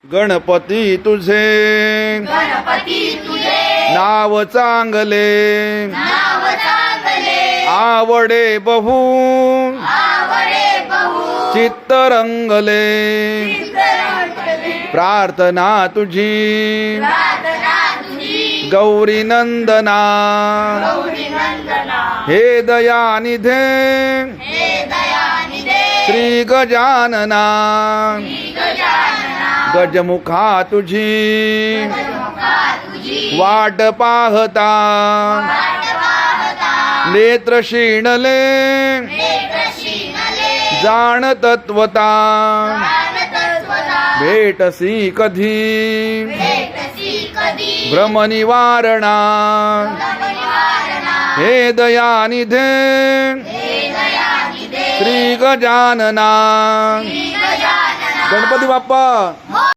गणपती तुझे नाव चांगले आवडे बहु चित्त रंगले प्रार्थना तुझी गौरी नंदना हे दयानिधे श्री गजानना गजमुखा तुझी वाट पाहता नेत्र क्षीणले जाण तत्वता भेटसी कधी भ्रम निवारणा हे दयानिधे श्री गजानना गणपती बाप्पा